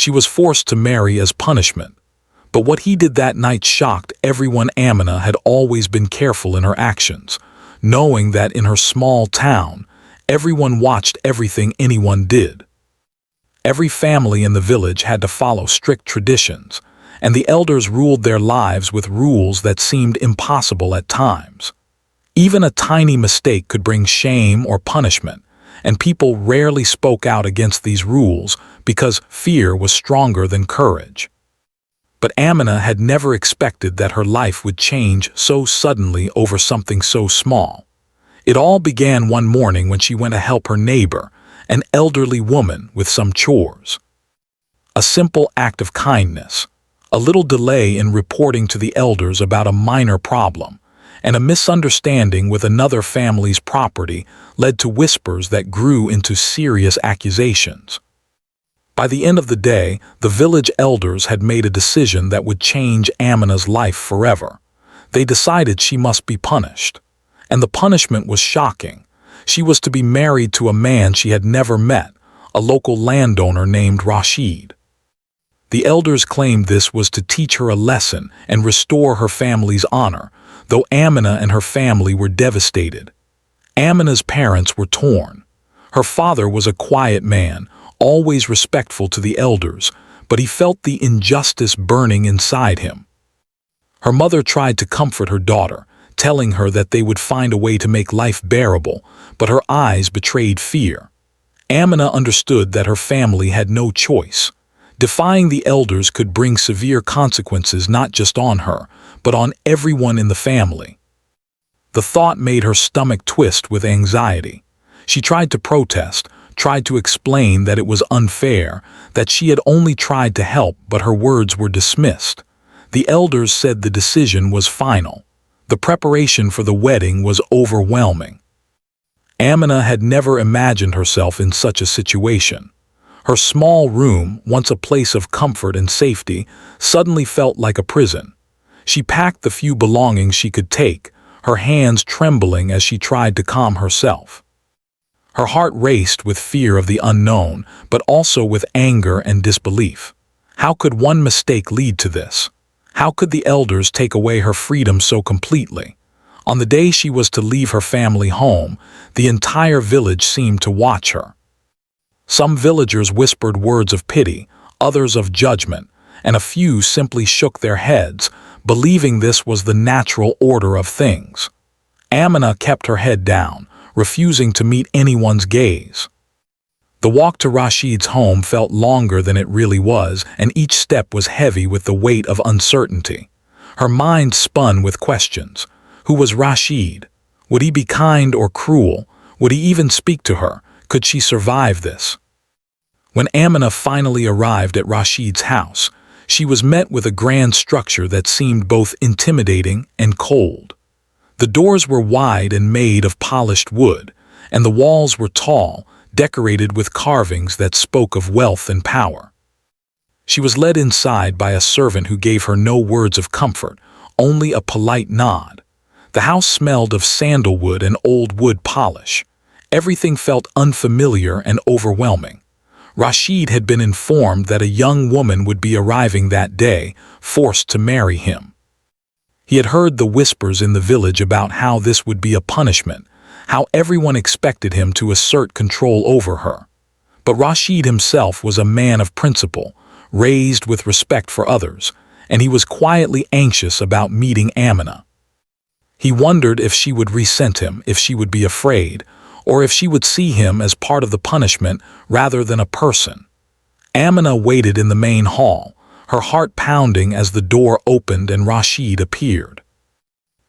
She was forced to marry as punishment. But what he did that night shocked everyone. Amina had always been careful in her actions, knowing that in her small town, everyone watched everything anyone did. Every family in the village had to follow strict traditions, and the elders ruled their lives with rules that seemed impossible at times. Even a tiny mistake could bring shame or punishment, and people rarely spoke out against these rules because fear was stronger than courage. But Amina had never expected that her life would change so suddenly over something so small. It all began one morning when she went to help her neighbor, an elderly woman, with some chores. A simple act of kindness, a little delay in reporting to the elders about a minor problem, and a misunderstanding with another family's property led to whispers that grew into serious accusations. By the end of the day, the village elders had made a decision that would change Amina's life forever. They decided she must be punished. And the punishment was shocking. She was to be married to a man she had never met, a local landowner named Rashid. The elders claimed this was to teach her a lesson and restore her family's honor, though Amina and her family were devastated. Amina's parents were torn. Her father was a quiet man, always respectful to the elders, but he felt the injustice burning inside him. Her mother tried to comfort her daughter, telling her that they would find a way to make life bearable, but her eyes betrayed fear. Amina understood that her family had no choice. Defying the elders could bring severe consequences not just on her, but on everyone in the family. The thought made her stomach twist with anxiety. She tried to protest, tried to explain that it was unfair, that she had only tried to help, but her words were dismissed. The elders said the decision was final. The preparation for the wedding was overwhelming. Amina had never imagined herself in such a situation. Her small room, once a place of comfort and safety, suddenly felt like a prison. She packed the few belongings she could take, her hands trembling as she tried to calm herself. Her heart raced with fear of the unknown, but also with anger and disbelief. How could one mistake lead to this? How could the elders take away her freedom so completely? On the day she was to leave her family home, the entire village seemed to watch her. Some villagers whispered words of pity, others of judgment, and a few simply shook their heads, believing this was the natural order of things. Amina kept her head down, refusing to meet anyone's gaze. The walk to Rashid's home felt longer than it really was, and each step was heavy with the weight of uncertainty. Her mind spun with questions. Who was Rashid? Would he be kind or cruel? Would he even speak to her? Could she survive this? When Amina finally arrived at Rashid's house, she was met with a grand structure that seemed both intimidating and cold. The doors were wide and made of polished wood, and the walls were tall, decorated with carvings that spoke of wealth and power. She was led inside by a servant who gave her no words of comfort, only a polite nod. The house smelled of sandalwood and old wood polish. Everything felt unfamiliar and overwhelming. Rashid had been informed that a young woman would be arriving that day, forced to marry him. He had heard the whispers in the village about how this would be a punishment, how everyone expected him to assert control over her. But Rashid himself was a man of principle, raised with respect for others, and he was quietly anxious about meeting Amina. He wondered if she would resent him, if she would be afraid, or if she would see him as part of the punishment rather than a person. Amina waited in the main hall, her heart pounding as the door opened and Rashid appeared.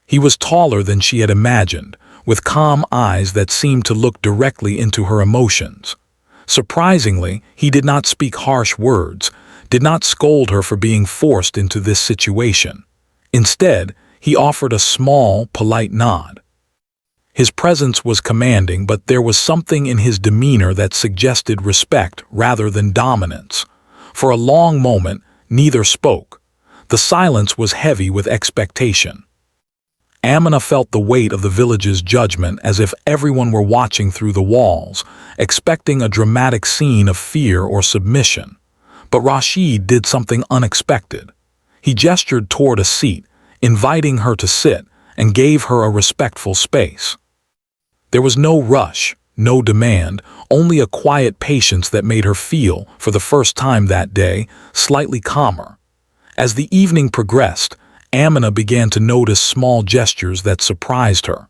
He was taller than she had imagined, with calm eyes that seemed to look directly into her emotions. Surprisingly, he did not speak harsh words, did not scold her for being forced into this situation. Instead, he offered a small, polite nod. His presence was commanding, but there was something in his demeanor that suggested respect rather than dominance. For a long moment, neither spoke. The silence was heavy with expectation. Amina felt the weight of the village's judgment, as if everyone were watching through the walls, expecting a dramatic scene of fear or submission. But Rashid did something unexpected. He gestured toward a seat, inviting her to sit, and gave her a respectful space. There was no rush, no demand, only a quiet patience that made her feel, for the first time that day, slightly calmer. As the evening progressed, Amina began to notice small gestures that surprised her.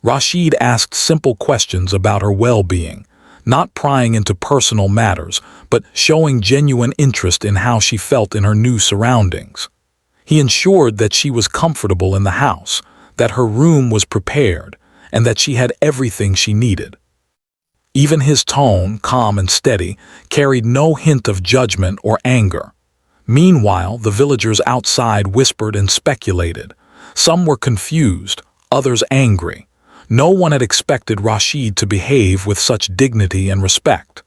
Rashid asked simple questions about her well-being, not prying into personal matters, but showing genuine interest in how she felt in her new surroundings. He ensured that she was comfortable in the house, that her room was prepared, and that she had everything she needed. Even his tone, calm and steady, carried no hint of judgment or anger. Meanwhile, the villagers outside whispered and speculated. Some were confused, others angry. No one had expected Rashid to behave with such dignity and respect.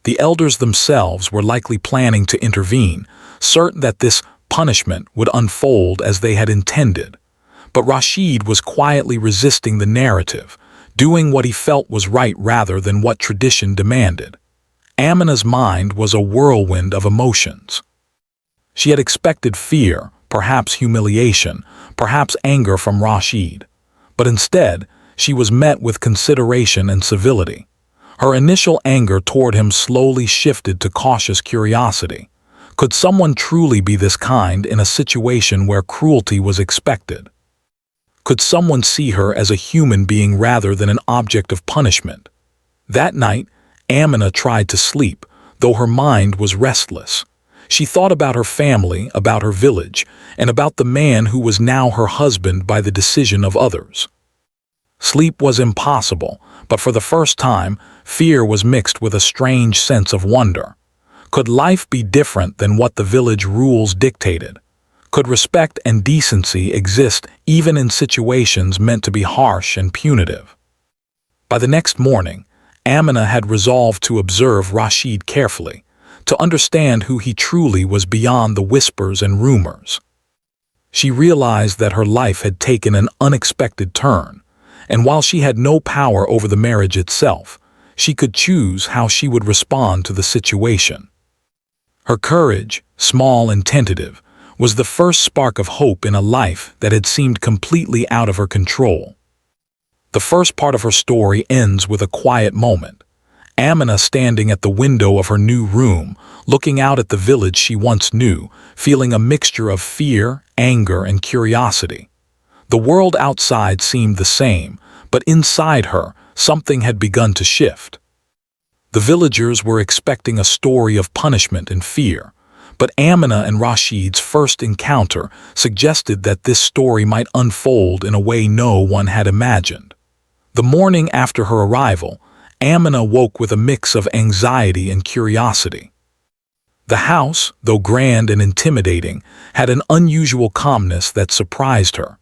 The elders themselves were likely planning to intervene, certain that this punishment would unfold as they had intended. But Rashid was quietly resisting the narrative, doing what he felt was right rather than what tradition demanded. Amina's mind was a whirlwind of emotions. She had expected fear, perhaps humiliation, perhaps anger from Rashid. But instead, she was met with consideration and civility. Her initial anger toward him slowly shifted to cautious curiosity. Could someone truly be this kind in a situation where cruelty was expected? Could someone see her as a human being rather than an object of punishment? That night, Amina tried to sleep, though her mind was restless. She thought about her family, about her village, and about the man who was now her husband by the decision of others. Sleep was impossible, but for the first time, fear was mixed with a strange sense of wonder. Could life be different than what the village rules dictated? Could respect and decency exist even in situations meant to be harsh and punitive? By the next morning, Amina had resolved to observe Rashid carefully, to understand who he truly was beyond the whispers and rumors. She realized that her life had taken an unexpected turn, and while she had no power over the marriage itself, she could choose how she would respond to the situation. Her courage, small and tentative, was the first spark of hope in a life that had seemed completely out of her control. The first part of her story ends with a quiet moment. Amina standing at the window of her new room, looking out at the village she once knew, feeling a mixture of fear, anger, and curiosity. The world outside seemed the same, but inside her, something had begun to shift. The villagers were expecting a story of punishment and fear, but Amina and Rashid's first encounter suggested that this story might unfold in a way no one had imagined. The morning after her arrival, Amina woke with a mix of anxiety and curiosity. The house, though grand and intimidating, had an unusual calmness that surprised her.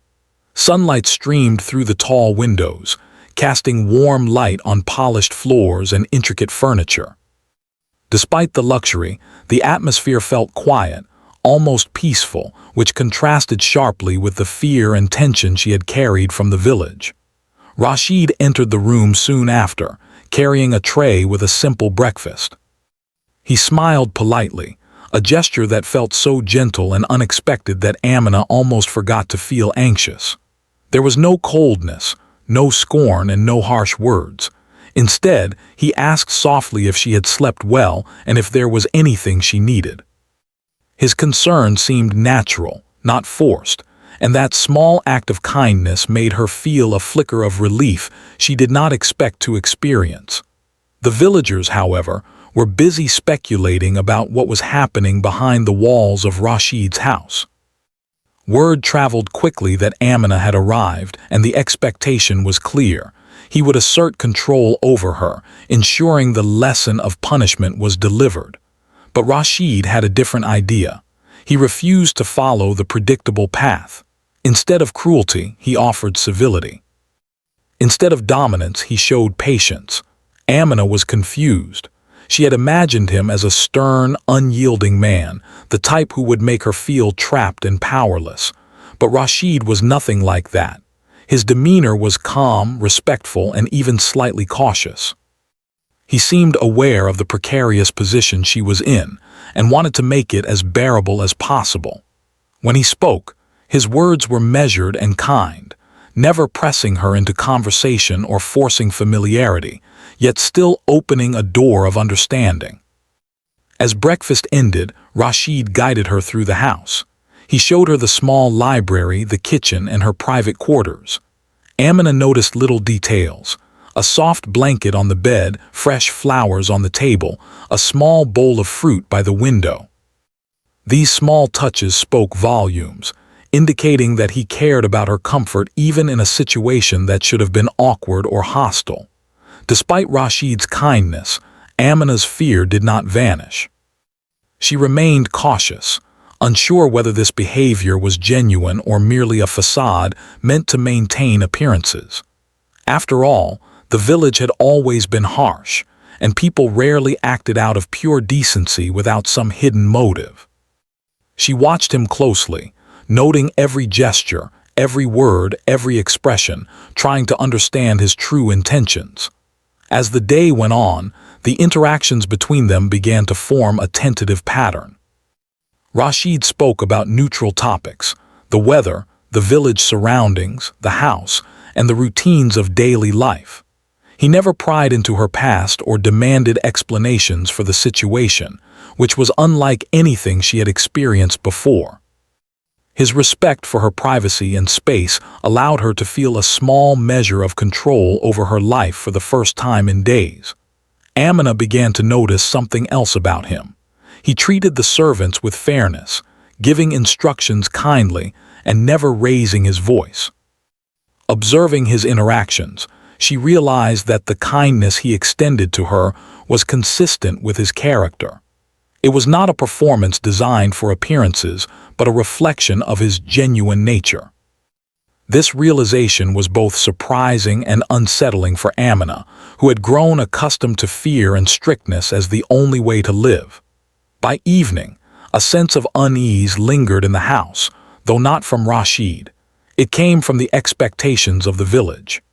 Sunlight streamed through the tall windows, casting warm light on polished floors and intricate furniture. Despite the luxury, the atmosphere felt quiet, almost peaceful, which contrasted sharply with the fear and tension she had carried from the village. Rashid entered the room soon after, carrying a tray with a simple breakfast. He smiled politely, a gesture that felt so gentle and unexpected that Amina almost forgot to feel anxious. There was no coldness, no scorn, and no harsh words. Instead, he asked softly if she had slept well and if there was anything she needed. His concern seemed natural, not forced, and that small act of kindness made her feel a flicker of relief she did not expect to experience. The villagers, however, were busy speculating about what was happening behind the walls of Rashid's house. Word traveled quickly that Amina had arrived, and the expectation was clear. He would assert control over her, ensuring the lesson of punishment was delivered. But Rashid had a different idea. He refused to follow the predictable path. Instead of cruelty, he offered civility. Instead of dominance, he showed patience. Amina was confused. She had imagined him as a stern, unyielding man, the type who would make her feel trapped and powerless. But Rashid was nothing like that. His demeanor was calm, respectful, and even slightly cautious. He seemed aware of the precarious position she was in and wanted to make it as bearable as possible. When he spoke, his words were measured and kind, never pressing her into conversation or forcing familiarity, yet still opening a door of understanding. As breakfast ended, Rashid guided her through the house. He showed her the small library, the kitchen, and her private quarters. Amina noticed little details: a soft blanket on the bed, fresh flowers on the table, a small bowl of fruit by the window. These small touches spoke volumes, indicating that he cared about her comfort even in a situation that should have been awkward or hostile. Despite Rashid's kindness, Amina's fear did not vanish. She remained cautious, unsure whether this behavior was genuine or merely a facade meant to maintain appearances. After all, the village had always been harsh, and people rarely acted out of pure decency without some hidden motive. She watched him closely, noting every gesture, every word, every expression, trying to understand his true intentions. As the day went on, the interactions between them began to form a tentative pattern. Rashid spoke about neutral topics: the weather, the village surroundings, the house, and the routines of daily life. He never pried into her past or demanded explanations for the situation, which was unlike anything she had experienced before. His respect for her privacy and space allowed her to feel a small measure of control over her life for the first time in days. Amina began to notice something else about him. He treated the servants with fairness, giving instructions kindly and never raising his voice. Observing his interactions, she realized that the kindness he extended to her was consistent with his character. It was not a performance designed for appearances, but a reflection of his genuine nature. This realization was both surprising and unsettling for Amina, who had grown accustomed to fear and strictness as the only way to live. By evening, a sense of unease lingered in the house, though not from Rashid. It came from the expectations of the village.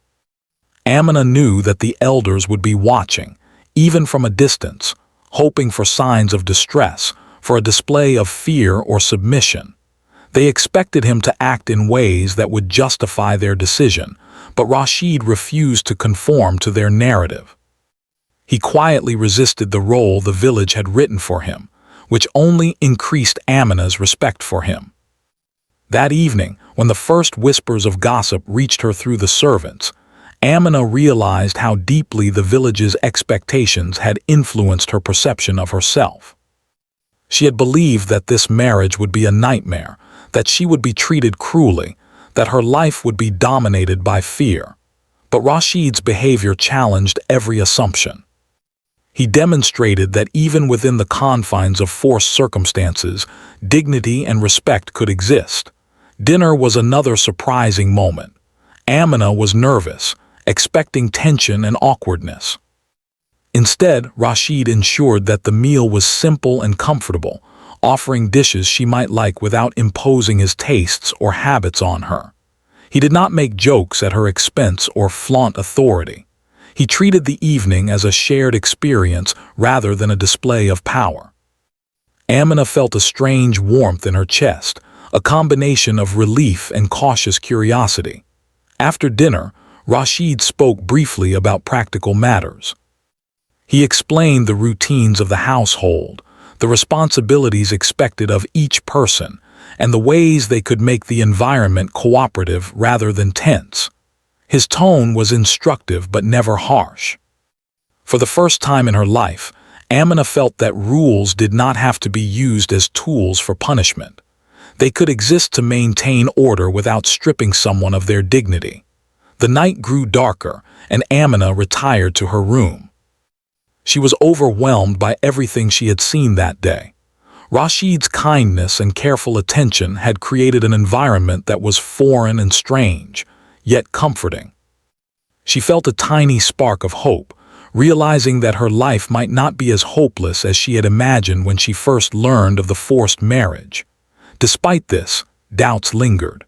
Amina knew that the elders would be watching, even from a distance, hoping for signs of distress, for a display of fear or submission. They expected him to act in ways that would justify their decision, but Rashid refused to conform to their narrative. He quietly resisted the role the village had written for him, which only increased Amina's respect for him. That evening, when the first whispers of gossip reached her through the servants, Amina realized how deeply the village's expectations had influenced her perception of herself. She had believed that this marriage would be a nightmare, that she would be treated cruelly, that her life would be dominated by fear. But Rashid's behavior challenged every assumption. He demonstrated that even within the confines of forced circumstances, dignity and respect could exist. Dinner was another surprising moment. Amina was nervous, expecting tension and awkwardness. Instead, Rashid ensured that the meal was simple and comfortable, offering dishes she might like without imposing his tastes or habits on her. He did not make jokes at her expense or flaunt authority. He treated the evening as a shared experience rather than a display of power. Amina felt a strange warmth in her chest, a combination of relief and cautious curiosity. After dinner, Rashid spoke briefly about practical matters. He explained the routines of the household, the responsibilities expected of each person, and the ways they could make the environment cooperative rather than tense. His tone was instructive but never harsh. For the first time in her life, Amina felt that rules did not have to be used as tools for punishment. They could exist to maintain order without stripping someone of their dignity. The night grew darker, and Amina retired to her room. She was overwhelmed by everything she had seen that day. Rashid's kindness and careful attention had created an environment that was foreign and strange, yet comforting. She felt a tiny spark of hope, realizing that her life might not be as hopeless as she had imagined when she first learned of the forced marriage. Despite this, doubts lingered.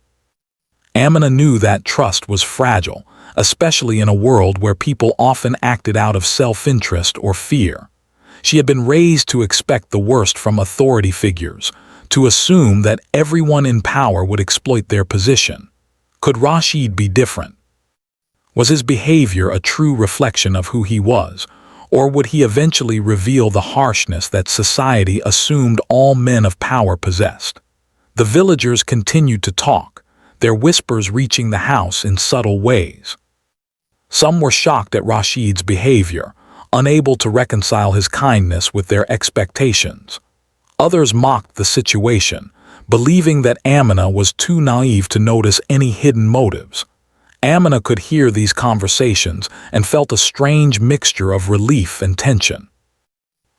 Amina knew that trust was fragile, especially in a world where people often acted out of self-interest or fear. She had been raised to expect the worst from authority figures, to assume that everyone in power would exploit their position. Could Rashid be different? Was his behavior a true reflection of who he was, or would he eventually reveal the harshness that society assumed all men of power possessed? The villagers continued to talk, their whispers reaching the house in subtle ways. Some were shocked at Rashid's behavior, unable to reconcile his kindness with their expectations. Others mocked the situation, believing that Amina was too naive to notice any hidden motives. Amina could hear these conversations and felt a strange mixture of relief and tension.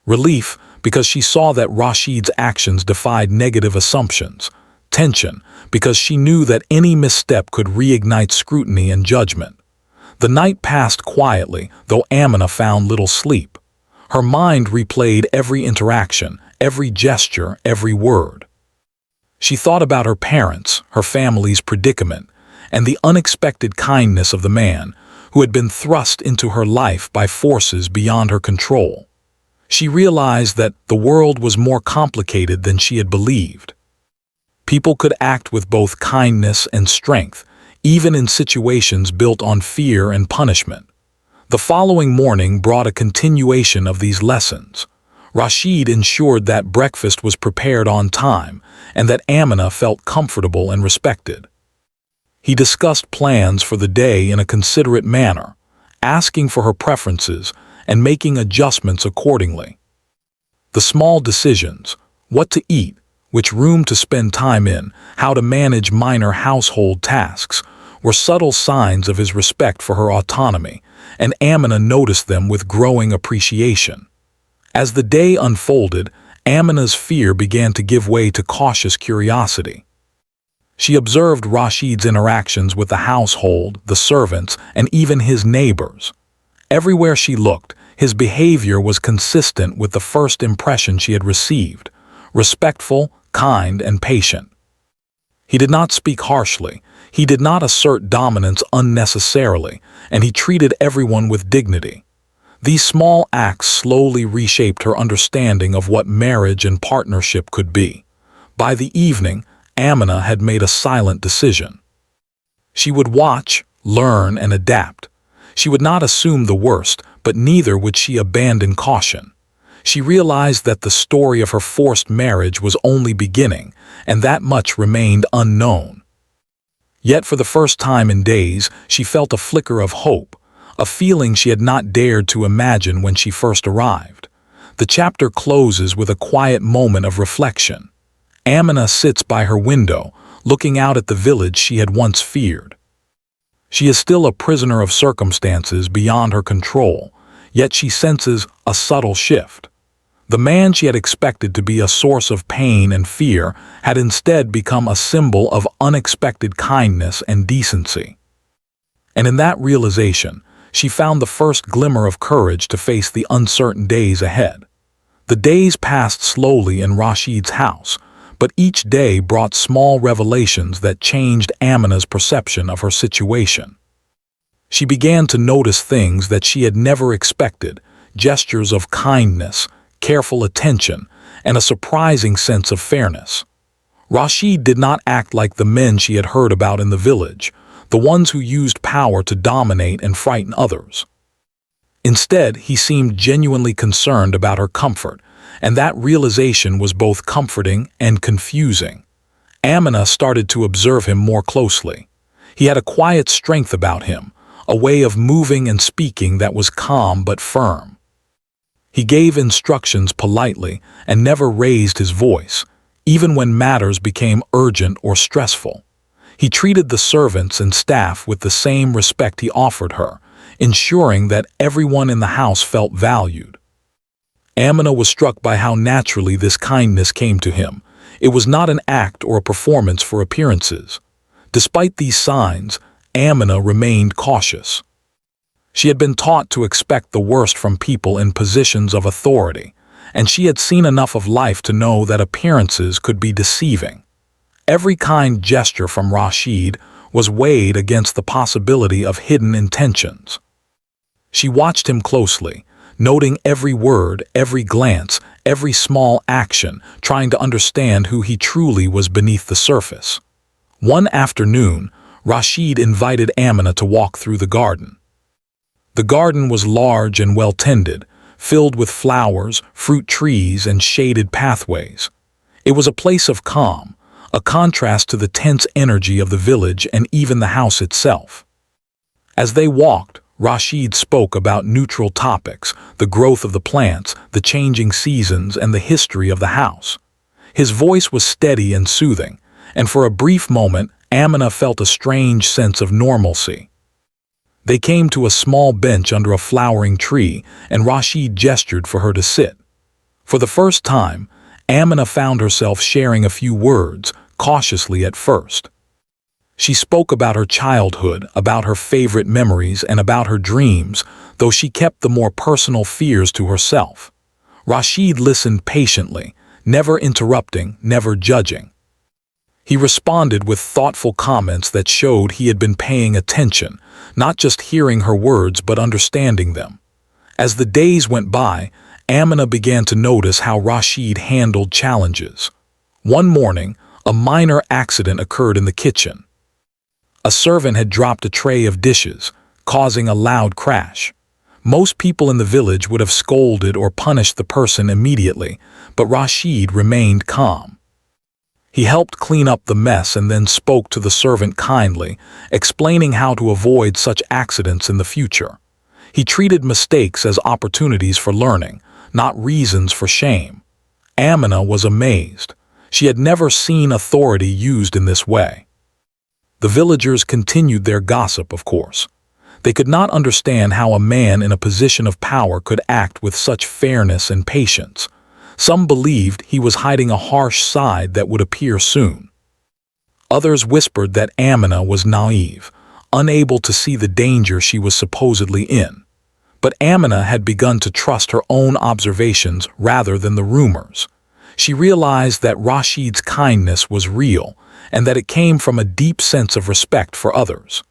Relief, because she saw that Rashid's actions defied negative assumptions. Tension, because she knew that any misstep could reignite scrutiny and judgment. The night passed quietly, though Amina found little sleep. Her mind replayed every interaction, every gesture, every word. She thought about her parents, her family's predicament, and the unexpected kindness of the man who had been thrust into her life by forces beyond her control. She realized that the world was more complicated than she had believed. People could act with both kindness and strength, even in situations built on fear and punishment. The following morning brought a continuation of these lessons. Rashid ensured that breakfast was prepared on time and that Amina felt comfortable and respected. He discussed plans for the day in a considerate manner, asking for her preferences and making adjustments accordingly. The small decisions, what to eat, which room to spend time in, how to manage minor household tasks, were subtle signs of his respect for her autonomy, and Amina noticed them with growing appreciation. As the day unfolded, Amina's fear began to give way to cautious curiosity. She observed Rashid's interactions with the household, the servants, and even his neighbors. Everywhere she looked, his behavior was consistent with the first impression she had received: respectful, kind, and patient. He did not speak harshly, he did not assert dominance unnecessarily, and he treated everyone with dignity. These small acts slowly reshaped her understanding of what marriage and partnership could be. By the evening, Amina had made a silent decision. She would watch, learn, and adapt. She would not assume the worst, but neither would she abandon caution. She realized that the story of her forced marriage was only beginning, and that much remained unknown. Yet for the first time in days, she felt a flicker of hope, a feeling she had not dared to imagine when she first arrived. The chapter closes with a quiet moment of reflection. Amina sits by her window, looking out at the village she had once feared. She is still a prisoner of circumstances beyond her control, yet she senses a subtle shift. The man she had expected to be a source of pain and fear had instead become a symbol of unexpected kindness and decency. And in that realization, she found the first glimmer of courage to face the uncertain days ahead. The days passed slowly in Rashid's house, but each day brought small revelations that changed Amina's perception of her situation. She began to notice things that she had never expected: gestures of kindness, careful attention, and a surprising sense of fairness. Rashid did not act like the men she had heard about in the village, the ones who used power to dominate and frighten others. Instead, he seemed genuinely concerned about her comfort, and that realization was both comforting and confusing. Amina started to observe him more closely. He had a quiet strength about him, a way of moving and speaking that was calm but firm. He gave instructions politely and never raised his voice, even when matters became urgent or stressful. He treated the servants and staff with the same respect he offered her, ensuring that everyone in the house felt valued. Amina was struck by how naturally this kindness came to him. It was not an act or a performance for appearances. Despite these signs, Amina remained cautious. She had been taught to expect the worst from people in positions of authority, and she had seen enough of life to know that appearances could be deceiving. Every kind gesture from Rashid, was weighed against the possibility of hidden intentions. She watched him closely, noting every word, every glance, every small action, trying to understand who he truly was beneath the surface. One afternoon, Rashid invited Amina to walk through the garden. The garden was large and well-tended, filled with flowers, fruit trees, and shaded pathways. It was a place of calm, a contrast to the tense energy of the village and even the house itself. As they walked, Rashid spoke about neutral topics, the growth of the plants, the changing seasons, and the history of the house. His voice was steady and soothing, and for a brief moment, Amina felt a strange sense of normalcy. They came to a small bench under a flowering tree, and Rashid gestured for her to sit. For the first time, Amina found herself sharing a few words, cautiously at first. She spoke about her childhood, about her favorite memories, and about her dreams, though she kept the more personal fears to herself. Rashid listened patiently, never interrupting, never judging. He responded with thoughtful comments that showed he had been paying attention, not just hearing her words but understanding them. As the days went by, Amina began to notice how Rashid handled challenges. One morning, a minor accident occurred in the kitchen. A servant had dropped a tray of dishes, causing a loud crash. Most people in the village would have scolded or punished the person immediately, but Rashid remained calm. He helped clean up the mess and then spoke to the servant kindly, explaining how to avoid such accidents in the future. He treated mistakes as opportunities for learning, not reasons for shame. Amina was amazed. She had never seen authority used in this way. The villagers continued their gossip, of course. They could not understand how a man in a position of power could act with such fairness and patience. Some believed he was hiding a harsh side that would appear soon. Others whispered that Amina was naive, unable to see the danger she was supposedly in. But Amina had begun to trust her own observations rather than the rumors. She realized that Rashid's kindness was real, and that it came from a deep sense of respect for others.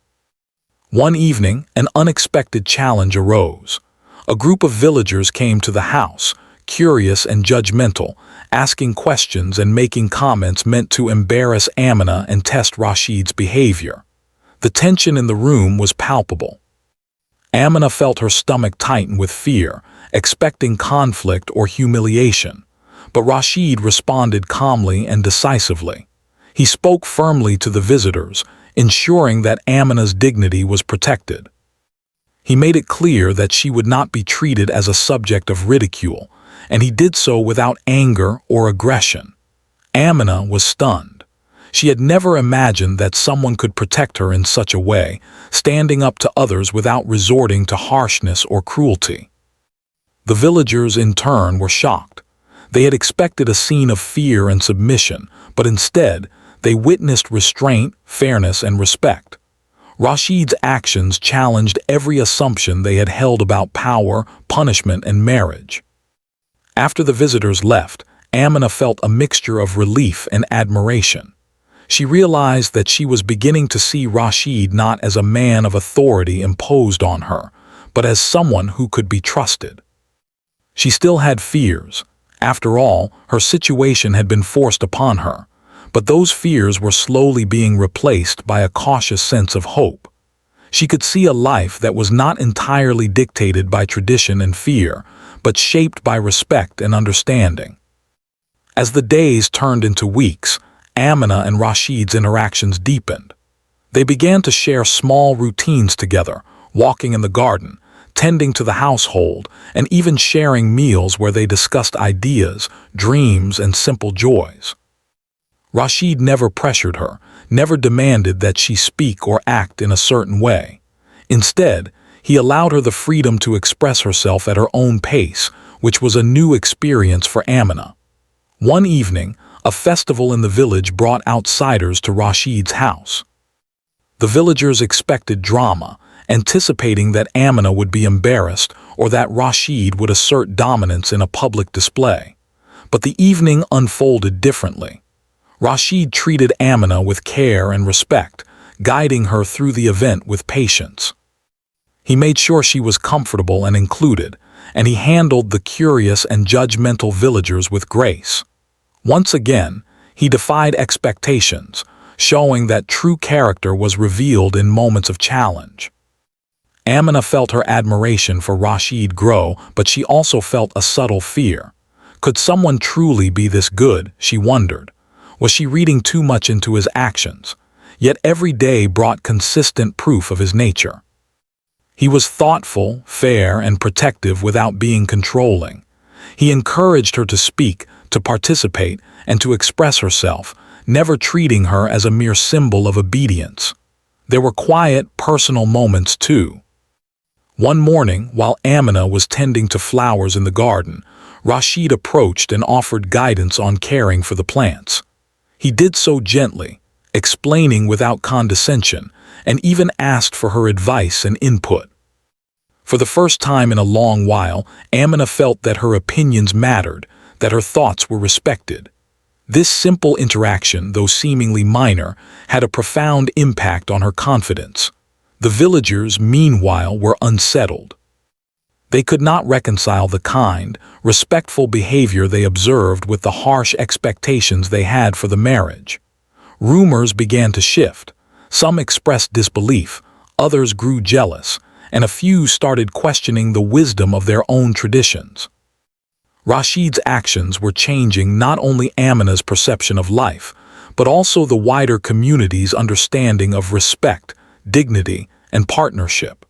One evening, an unexpected challenge arose. A group of villagers came to the house, curious and judgmental, asking questions and making comments meant to embarrass Amina and test Rashid's behavior. The tension in the room was palpable. Amina felt her stomach tighten with fear, expecting conflict or humiliation. But Rashid responded calmly and decisively. He spoke firmly to the visitors, ensuring that Amina's dignity was protected. He made it clear that she would not be treated as a subject of ridicule, and he did so without anger or aggression. Amina was stunned. She had never imagined that someone could protect her in such a way, standing up to others without resorting to harshness or cruelty. The villagers, in turn, were shocked. They had expected a scene of fear and submission, but instead, they witnessed restraint, fairness, and respect. Rashid's actions challenged every assumption they had held about power, punishment, and marriage. After the visitors left, Amina felt a mixture of relief and admiration. She realized that she was beginning to see Rashid not as a man of authority imposed on her, but as someone who could be trusted. She still had fears. After all, her situation had been forced upon her, but those fears were slowly being replaced by a cautious sense of hope. She could see a life that was not entirely dictated by tradition and fear, but shaped by respect and understanding. As the days turned into weeks, Amina and Rashid's interactions deepened. They began to share small routines together, walking in the garden, tending to the household, and even sharing meals where they discussed ideas, dreams, and simple joys. Rashid never pressured her, never demanded that she speak or act in a certain way. Instead, he allowed her the freedom to express herself at her own pace, which was a new experience for Amina. One evening, a festival in the village brought outsiders to Rashid's house. The villagers expected drama, anticipating that Amina would be embarrassed or that Rashid would assert dominance in a public display. But the evening unfolded differently. Rashid treated Amina with care and respect, guiding her through the event with patience. He made sure she was comfortable and included, and he handled the curious and judgmental villagers with grace. Once again, he defied expectations, showing that true character was revealed in moments of challenge. Amina felt her admiration for Rashid grow, but she also felt a subtle fear. Could someone truly be this good, she wondered. Was she reading too much into his actions? Yet every day brought consistent proof of his nature. He was thoughtful, fair, and protective without being controlling. He encouraged her to speak, to participate, and to express herself, never treating her as a mere symbol of obedience. There were quiet, personal moments too. One morning, while Amina was tending to flowers in the garden, Rashid approached and offered guidance on caring for the plants. He did so gently, explaining without condescension, and even asked for her advice and input. For the first time in a long while, Amina felt that her opinions mattered, that her thoughts were respected. This simple interaction, though seemingly minor, had a profound impact on her confidence. The villagers, meanwhile, were unsettled. They could not reconcile the kind, respectful behavior they observed with the harsh expectations they had for the marriage. Rumors began to shift. Some expressed disbelief, others grew jealous, and a few started questioning the wisdom of their own traditions. Rashid's actions were changing not only Amina's perception of life, but also the wider community's understanding of respect, dignity, and partnership.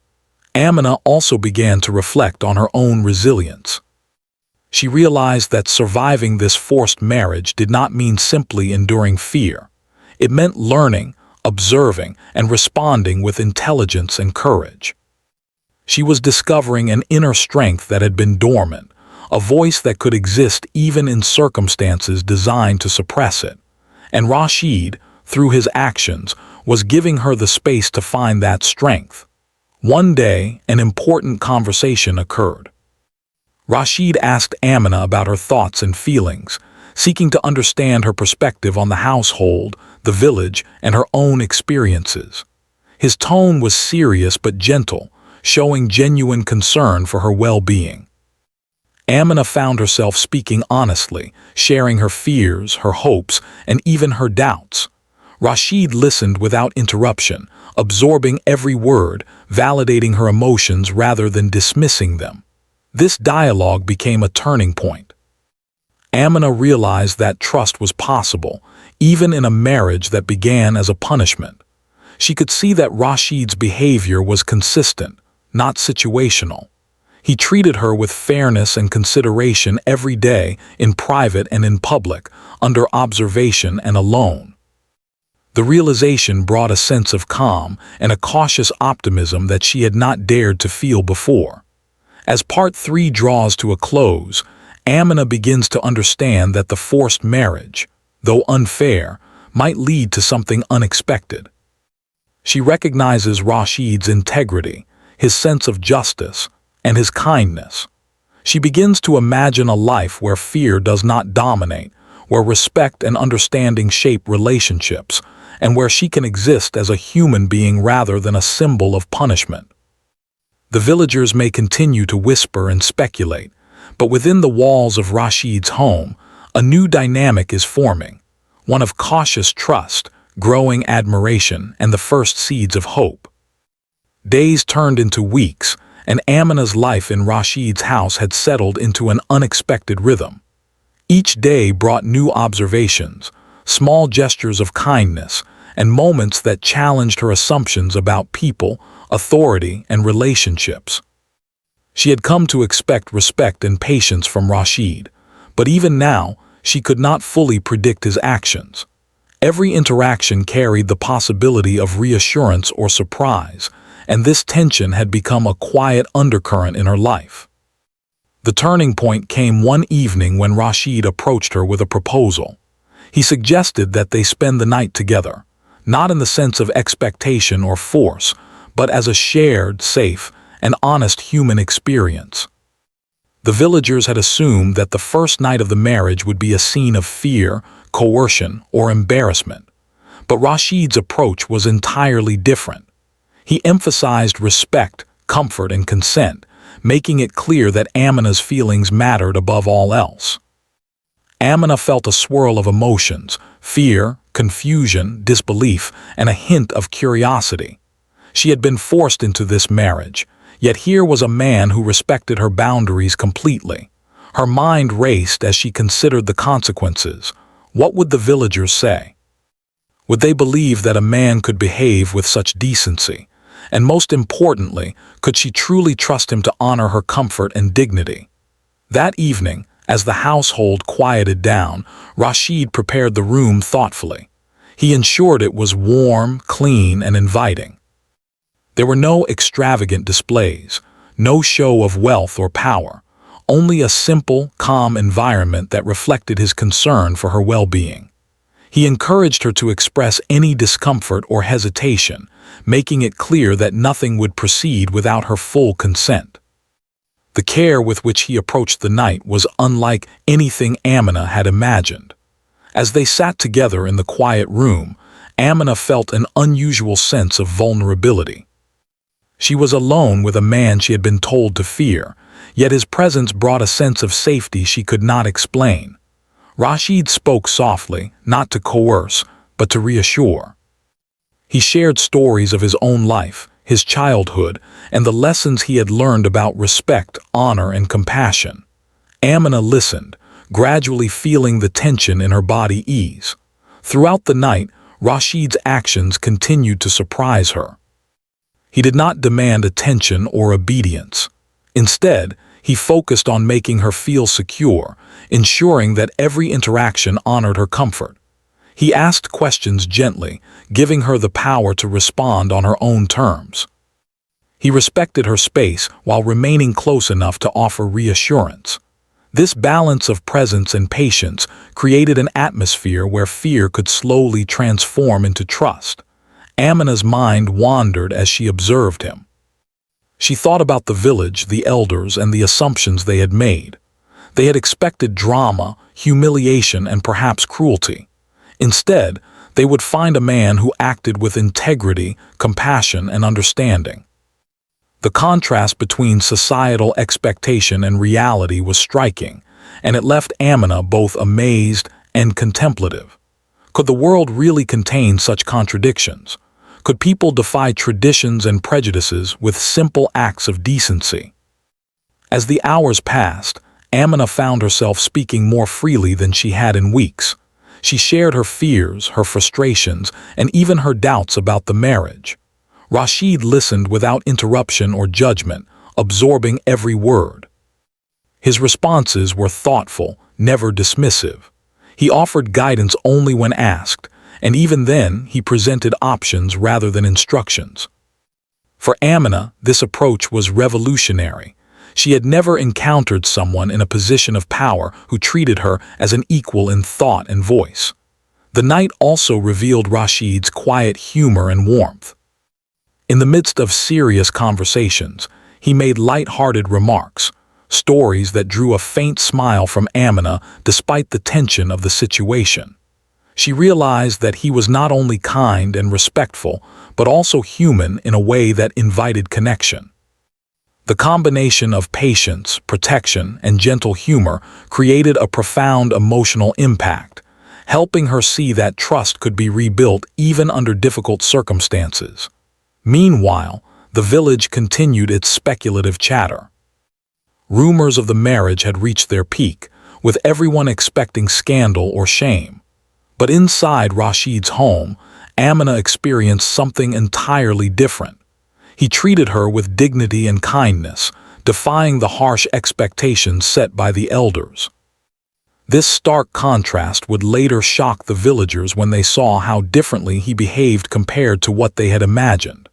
Amina also began to reflect on her own resilience. She realized that surviving this forced marriage did not mean simply enduring fear. It meant learning, observing, and responding with intelligence and courage. She was discovering an inner strength that had been dormant, a voice that could exist even in circumstances designed to suppress it. And Rashid, through his actions, was giving her the space to find that strength. One day, an important conversation occurred. Rashid asked Amina about her thoughts and feelings, seeking to understand her perspective on the household, the village, and her own experiences. His tone was serious but gentle, showing genuine concern for her well-being. Amina found herself speaking honestly, sharing her fears, her hopes, and even her doubts. Rashid listened without interruption, absorbing every word, validating her emotions rather than dismissing them. This dialogue became a turning point. Amina realized that trust was possible, even in a marriage that began as a punishment. She could see that Rashid's behavior was consistent, not situational. He treated her with fairness and consideration every day, in private and in public, under observation and alone. The realization brought a sense of calm and a cautious optimism that she had not dared to feel before. As part 3 draws to a close, Amina begins to understand that the forced marriage, though unfair, might lead to something unexpected. She recognizes Rashid's integrity, his sense of justice, and his kindness. She begins to imagine a life where fear does not dominate, where respect and understanding shape relationships, and where she can exist as a human being rather than a symbol of punishment. The villagers may continue to whisper and speculate, but within the walls of Rashid's home, a new dynamic is forming, one of cautious trust, growing admiration, and the first seeds of hope. Days turned into weeks, and Amina's life in Rashid's house had settled into an unexpected rhythm. Each day brought new observations, small gestures of kindness, and moments that challenged her assumptions about people, authority, and relationships. She had come to expect respect and patience from Rashid, but even now, she could not fully predict his actions. Every interaction carried the possibility of reassurance or surprise, and this tension had become a quiet undercurrent in her life. The turning point came one evening when Rashid approached her with a proposal. He suggested that they spend the night together, not in the sense of expectation or force, but as a shared, safe, and honest human experience. The villagers had assumed that the first night of the marriage would be a scene of fear, coercion, or embarrassment. But Rashid's approach was entirely different. He emphasized respect, comfort, and consent, making it clear that Amina's feelings mattered above all else. Amina felt a swirl of emotions: fear, confusion, disbelief, and a hint of curiosity. She had been forced into this marriage, yet here was a man who respected her boundaries completely. Her mind raced as she considered the consequences. What would the villagers say? Would they believe that a man could behave with such decency? And most importantly, could she truly trust him to honor her comfort and dignity? That evening, as the household quieted down, Rashid prepared the room thoughtfully. He ensured it was warm, clean, and inviting. There were no extravagant displays, no show of wealth or power, only a simple, calm environment that reflected his concern for her well-being. He encouraged her to express any discomfort or hesitation, making it clear that nothing would proceed without her full consent. The care with which he approached the night was unlike anything Amina had imagined. As they sat together in the quiet room, Amina felt an unusual sense of vulnerability. She was alone with a man she had been told to fear, yet his presence brought a sense of safety she could not explain. Rashid spoke softly, not to coerce, but to reassure. He shared stories of his own life, his childhood, and the lessons he had learned about respect, honor, and compassion. Amina listened, gradually feeling the tension in her body ease. Throughout the night, Rashid's actions continued to surprise her. He did not demand attention or obedience. Instead, he focused on making her feel secure, ensuring that every interaction honored her comfort. He asked questions gently, giving her the power to respond on her own terms. He respected her space while remaining close enough to offer reassurance. This balance of presence and patience created an atmosphere where fear could slowly transform into trust. Amina's mind wandered as she observed him. She thought about the village, the elders, and the assumptions they had made. They had expected drama, humiliation, and perhaps cruelty. Instead, they would find a man who acted with integrity, compassion, and understanding. The contrast between societal expectation and reality was striking, and it left Amina both amazed and contemplative. Could the world really contain such contradictions? Could people defy traditions and prejudices with simple acts of decency? As the hours passed, Amina found herself speaking more freely than she had in weeks. She shared her fears, her frustrations, and even her doubts about the marriage. Rashid listened without interruption or judgment, absorbing every word. His responses were thoughtful, never dismissive. He offered guidance only when asked, and even then he presented options rather than instructions. For Amina, this approach was revolutionary. She had never encountered someone in a position of power who treated her as an equal in thought and voice. The night also revealed Rashid's quiet humor and warmth. In the midst of serious conversations, he made light-hearted remarks, stories that drew a faint smile from Amina despite the tension of the situation. She realized that he was not only kind and respectful, but also human in a way that invited connection. The combination of patience, protection, and gentle humor created a profound emotional impact, helping her see that trust could be rebuilt even under difficult circumstances. Meanwhile, the village continued its speculative chatter. Rumors of the marriage had reached their peak, with everyone expecting scandal or shame. But inside Rashid's home, Amina experienced something entirely different. He treated her with dignity and kindness, defying the harsh expectations set by the elders. This stark contrast would later shock the villagers when they saw how differently he behaved compared to what they had imagined.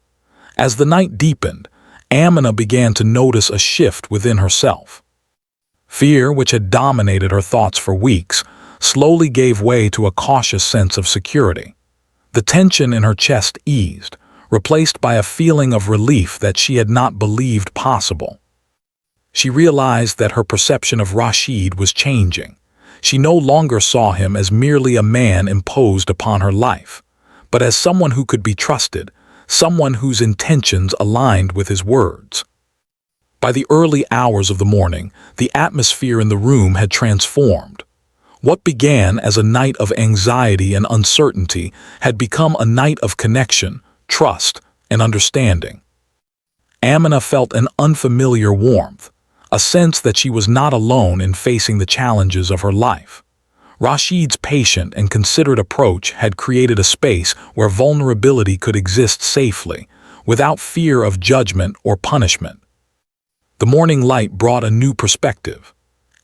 As the night deepened, Amina began to notice a shift within herself. Fear, which had dominated her thoughts for weeks, slowly gave way to a cautious sense of security. The tension in her chest eased, replaced by a feeling of relief that she had not believed possible. She realized that her perception of Rashid was changing. She no longer saw him as merely a man imposed upon her life, but as someone who could be trusted, someone whose intentions aligned with his words. By the early hours of the morning, the atmosphere in the room had transformed. What began as a night of anxiety and uncertainty had become a night of connection, trust, and understanding. Amina felt an unfamiliar warmth, a sense that she was not alone in facing the challenges of her life. Rashid's patient and considerate approach had created a space where vulnerability could exist safely, without fear of judgment or punishment. The morning light brought a new perspective.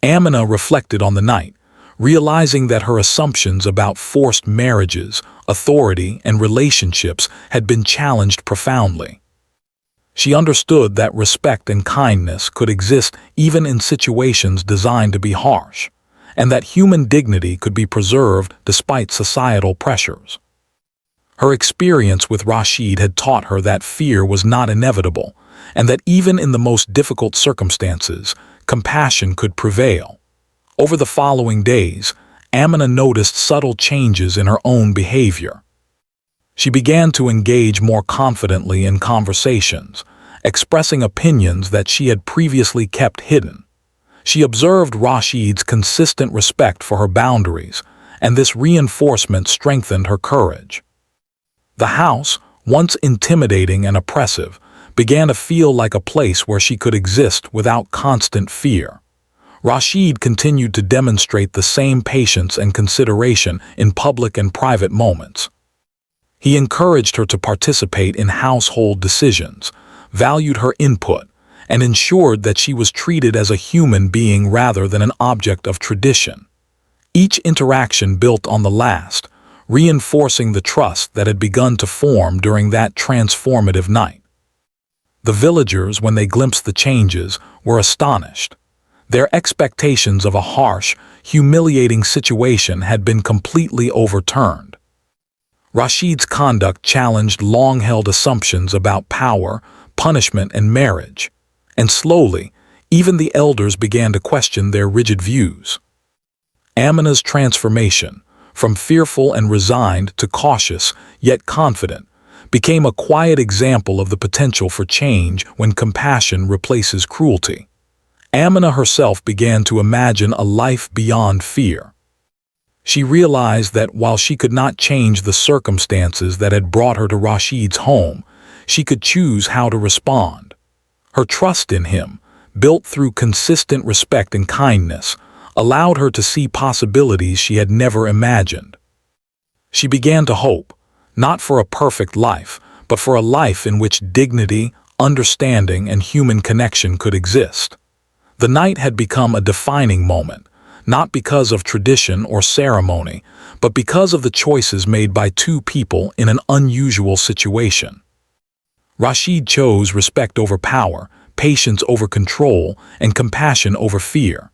Amina reflected on the night, realizing that her assumptions about forced marriages, authority, and relationships had been challenged profoundly. She understood that respect and kindness could exist even in situations designed to be harsh, and that human dignity could be preserved despite societal pressures. Her experience with Rashid had taught her that fear was not inevitable, and that even in the most difficult circumstances, compassion could prevail. Over the following days, Amina noticed subtle changes in her own behavior. She began to engage more confidently in conversations, expressing opinions that she had previously kept hidden. She observed Rashid's consistent respect for her boundaries, and this reinforcement strengthened her courage. The house, once intimidating and oppressive, began to feel like a place where she could exist without constant fear. Rashid continued to demonstrate the same patience and consideration in public and private moments. He encouraged her to participate in household decisions, valued her input, and ensured that she was treated as a human being rather than an object of tradition. Each interaction built on the last, reinforcing the trust that had begun to form during that transformative night. The villagers, when they glimpsed the changes, were astonished. Their expectations of a harsh, humiliating situation had been completely overturned. Rashid's conduct challenged long-held assumptions about power, punishment, and marriage, and slowly, even the elders began to question their rigid views. Amina's transformation, from fearful and resigned to cautious, yet confident, became a quiet example of the potential for change when compassion replaces cruelty. Amina herself began to imagine a life beyond fear. She realized that while she could not change the circumstances that had brought her to Rashid's home, she could choose how to respond. Her trust in him, built through consistent respect and kindness, allowed her to see possibilities she had never imagined. She began to hope, not for a perfect life, but for a life in which dignity, understanding, and human connection could exist. The night had become a defining moment, not because of tradition or ceremony, but because of the choices made by two people in an unusual situation. Rashid chose respect over power, patience over control, and compassion over fear.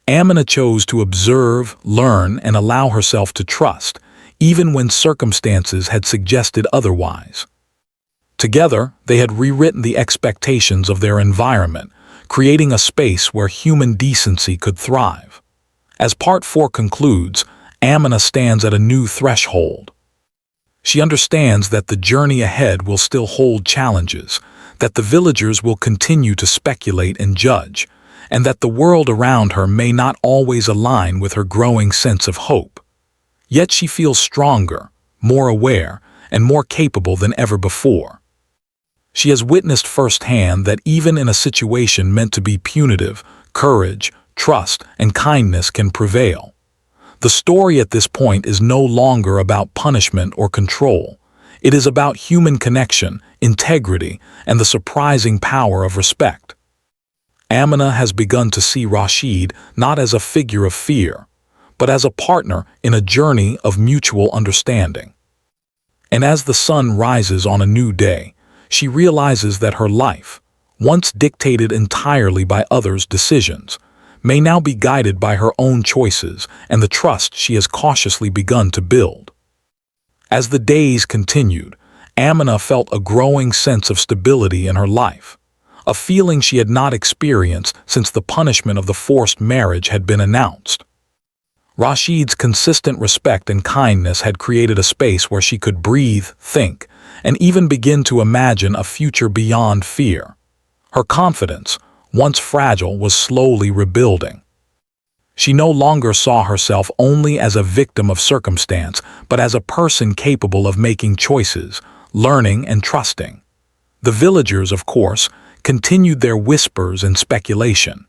Amina chose to observe, learn, and allow herself to trust, even when circumstances had suggested otherwise. Together, they had rewritten the expectations of their environment, creating a space where human decency could thrive. As Part 4 concludes, Amina stands at a new threshold. She understands that the journey ahead will still hold challenges, that the villagers will continue to speculate and judge, and that the world around her may not always align with her growing sense of hope. Yet she feels stronger, more aware, and more capable than ever before. She has witnessed firsthand that even in a situation meant to be punitive, courage, trust, and kindness can prevail. The story at this point is no longer about punishment or control. It is about human connection, integrity, and the surprising power of respect. Amina has begun to see Rashid not as a figure of fear, but as a partner in a journey of mutual understanding. And as the sun rises on a new day, she realizes that her life, once dictated entirely by others' decisions, may now be guided by her own choices and the trust she has cautiously begun to build. As the days continued, Amina felt a growing sense of stability in her life, a feeling she had not experienced since the punishment of the forced marriage had been announced. Rashid's consistent respect and kindness had created a space where she could breathe, think, and even begin to imagine a future beyond fear. Her confidence, once fragile, was slowly rebuilding. She no longer saw herself only as a victim of circumstance, but as a person capable of making choices, learning and trusting. The villagers, of course, continued their whispers and speculation.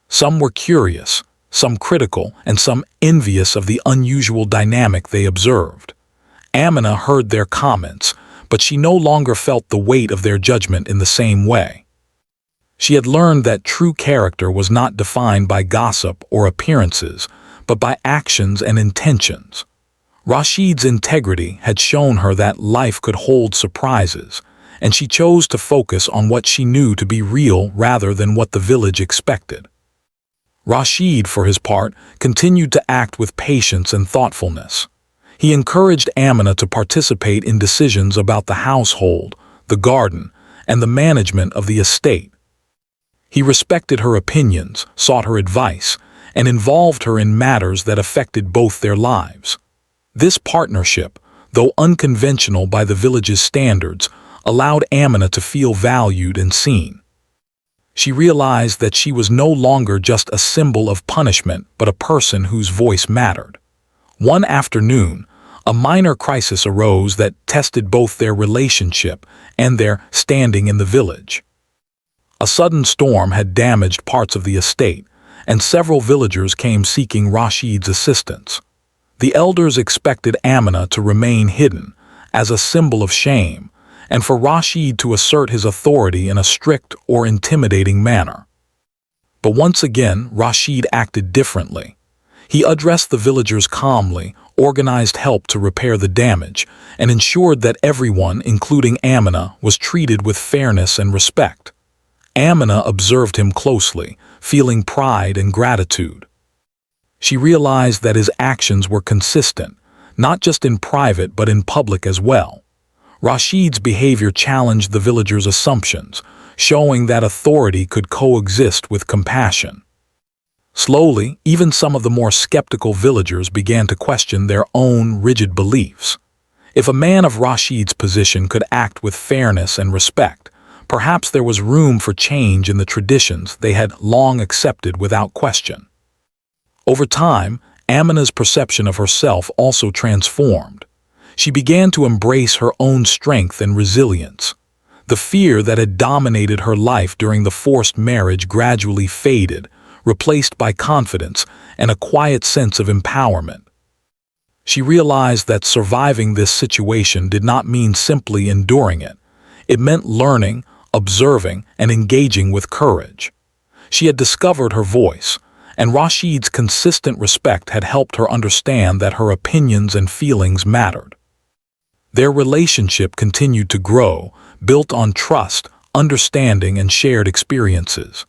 Some were curious, some critical, and some envious of the unusual dynamic they observed. Amina heard their comments, but she no longer felt the weight of their judgment in the same way. She had learned that true character was not defined by gossip or appearances, but by actions and intentions. Rashid's integrity had shown her that life could hold surprises, and she chose to focus on what she knew to be real rather than what the village expected. Rashid, for his part, continued to act with patience and thoughtfulness. He encouraged Amina to participate in decisions about the household, the garden, and the management of the estate. He respected her opinions, sought her advice, and involved her in matters that affected both their lives. This partnership, though unconventional by the village's standards, allowed Amina to feel valued and seen. She realized that she was no longer just a symbol of punishment, but a person whose voice mattered. One afternoon, a minor crisis arose that tested both their relationship and their standing in the village. A sudden storm had damaged parts of the estate, and several villagers came seeking Rashid's assistance. The elders expected Amina to remain hidden, as a symbol of shame, and for Rashid to assert his authority in a strict or intimidating manner. But once again, Rashid acted differently. He addressed the villagers calmly, organized help to repair the damage, and ensured that everyone, including Amina, was treated with fairness and respect. Amina observed him closely, feeling pride and gratitude. She realized that his actions were consistent, not just in private but in public as well. Rashid's behavior challenged the villagers' assumptions, showing that authority could coexist with compassion. Slowly, even some of the more skeptical villagers began to question their own rigid beliefs. If a man of Rashid's position could act with fairness and respect, perhaps there was room for change in the traditions they had long accepted without question. Over time, Amina's perception of herself also transformed. She began to embrace her own strength and resilience. The fear that had dominated her life during the forced marriage gradually faded, replaced by confidence and a quiet sense of empowerment. She realized that surviving this situation did not mean simply enduring it. It meant learning, observing, and engaging with courage. She had discovered her voice, and Rashid's consistent respect had helped her understand that her opinions and feelings mattered. Their relationship continued to grow, built on trust, understanding, and shared experiences.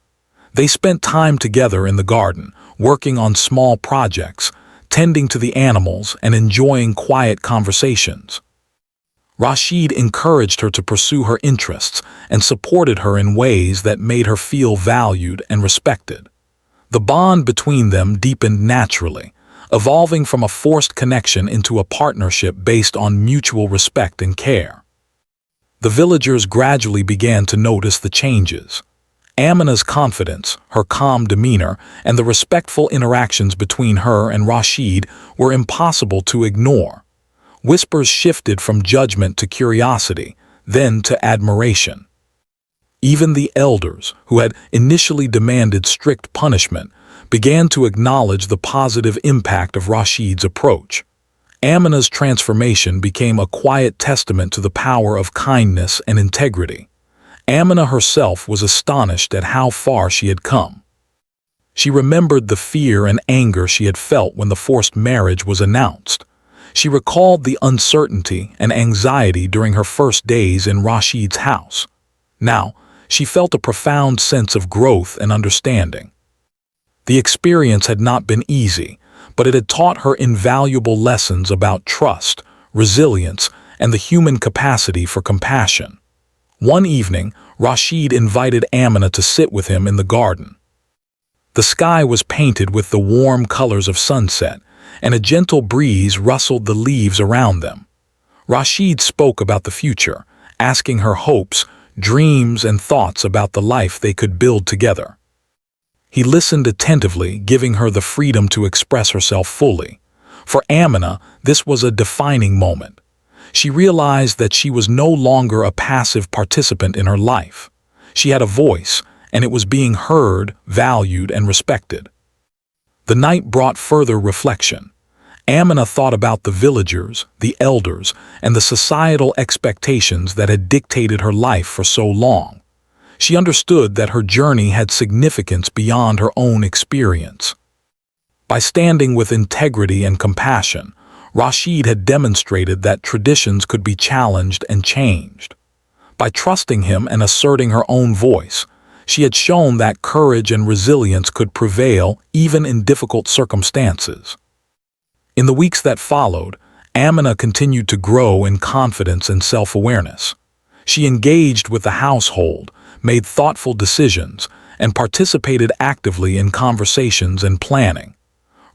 They spent time together in the garden, working on small projects, tending to the animals, and enjoying quiet conversations. Rashid encouraged her to pursue her interests and supported her in ways that made her feel valued and respected. The bond between them deepened naturally, evolving from a forced connection into a partnership based on mutual respect and care. The villagers gradually began to notice the changes. Amina's confidence, her calm demeanor, and the respectful interactions between her and Rashid were impossible to ignore. Whispers shifted from judgment to curiosity, then to admiration. Even the elders, who had initially demanded strict punishment, began to acknowledge the positive impact of Rashid's approach. Amina's transformation became a quiet testament to the power of kindness and integrity. Amina herself was astonished at how far she had come. She remembered the fear and anger she had felt when the forced marriage was announced. She recalled the uncertainty and anxiety during her first days in Rashid's house. Now, she felt a profound sense of growth and understanding. The experience had not been easy, but it had taught her invaluable lessons about trust, resilience, and the human capacity for compassion. One evening, Rashid invited Amina to sit with him in the garden. The sky was painted with the warm colors of sunset, and a gentle breeze rustled the leaves around them. Rashid spoke about the future, asking her hopes, dreams, and thoughts about the life they could build together. He listened attentively, giving her the freedom to express herself fully. For Amina, this was a defining moment. She realized that she was no longer a passive participant in her life. She had a voice, and it was being heard, valued, and respected. The night brought further reflection. Amina thought about the villagers, the elders, and the societal expectations that had dictated her life for so long. She understood that her journey had significance beyond her own experience. By standing with integrity and compassion, Rashid had demonstrated that traditions could be challenged and changed. By trusting him and asserting her own voice, she had shown that courage and resilience could prevail even in difficult circumstances. In the weeks that followed, Amina continued to grow in confidence and self-awareness. She engaged with the household, made thoughtful decisions, and participated actively in conversations and planning.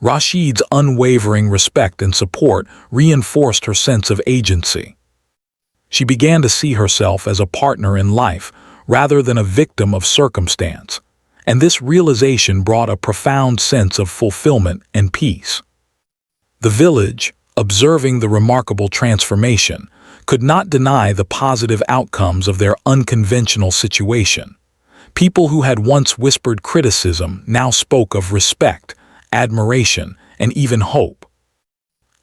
Rashid's unwavering respect and support reinforced her sense of agency. She began to see herself as a partner in life rather than a victim of circumstance, and this realization brought a profound sense of fulfillment and peace. The village, observing the remarkable transformation, could not deny the positive outcomes of their unconventional situation. People who had once whispered criticism now spoke of respect, admiration, and even hope.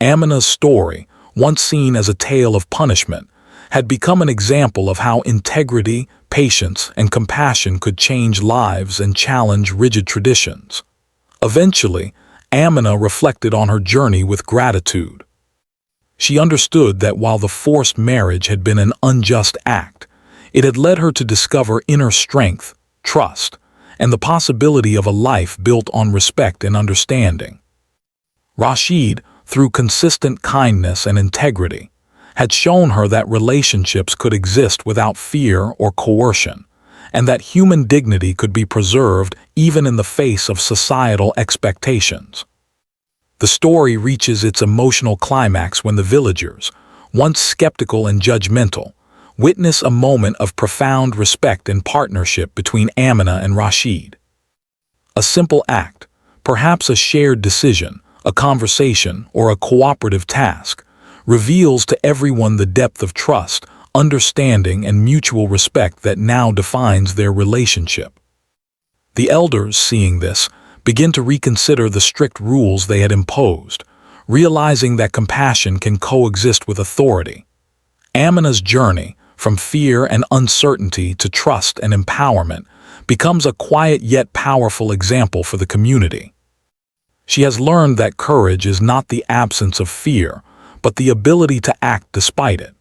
Amina's story, once seen as a tale of punishment, had become an example of how integrity, patience, and compassion could change lives and challenge rigid traditions. Eventually, Amina reflected on her journey with gratitude. She understood that while the forced marriage had been an unjust act, it had led her to discover inner strength, trust, and the possibility of a life built on respect and understanding. Rashid, through consistent kindness and integrity, had shown her that relationships could exist without fear or coercion, and that human dignity could be preserved even in the face of societal expectations. The story reaches its emotional climax when the villagers, once skeptical and judgmental, witness a moment of profound respect and partnership between Amina and Rashid. A simple act, perhaps a shared decision, a conversation, or a cooperative task, reveals to everyone the depth of trust, understanding, and mutual respect that now defines their relationship. The elders, seeing this, begin to reconsider the strict rules they had imposed, realizing that compassion can coexist with authority. Amina's journey, from fear and uncertainty to trust and empowerment, becomes a quiet yet powerful example for the community. She has learned that courage is not the absence of fear, but the ability to act despite it.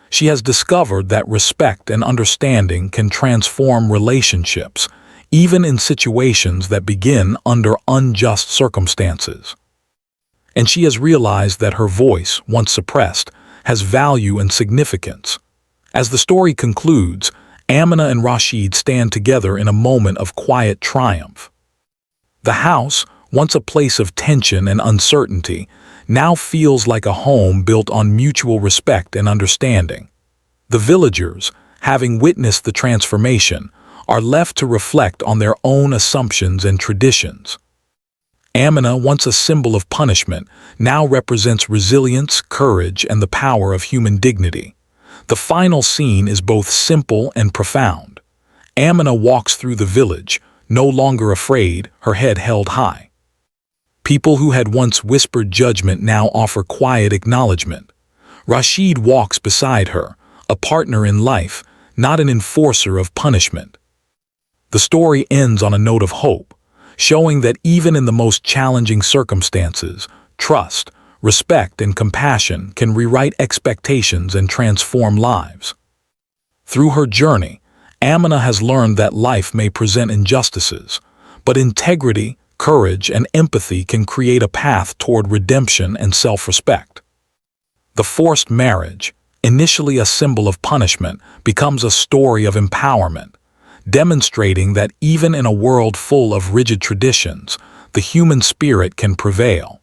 She has discovered that respect and understanding can transform relationships, even in situations that begin under unjust circumstances. And she has realized that her voice, once suppressed, has value and significance. As the story concludes, Amina and Rashid stand together in a moment of quiet triumph. The house, once a place of tension and uncertainty, now feels like a home built on mutual respect and understanding. The villagers, having witnessed the transformation, are left to reflect on their own assumptions and traditions. Amina, once a symbol of punishment, now represents resilience, courage, and the power of human dignity. The final scene is both simple and profound. Amina walks through the village, no longer afraid, her head held high. People who had once whispered judgment now offer quiet acknowledgement. Rashid walks beside her, a partner in life, not an enforcer of punishment. The story ends on a note of hope, showing that even in the most challenging circumstances, trust, respect, and compassion can rewrite expectations and transform lives. Through her journey, Amina has learned that life may present injustices, but integrity, courage, and empathy can create a path toward redemption and self-respect. The forced marriage, initially a symbol of punishment, becomes a story of empowerment, demonstrating that even in a world full of rigid traditions, the human spirit can prevail.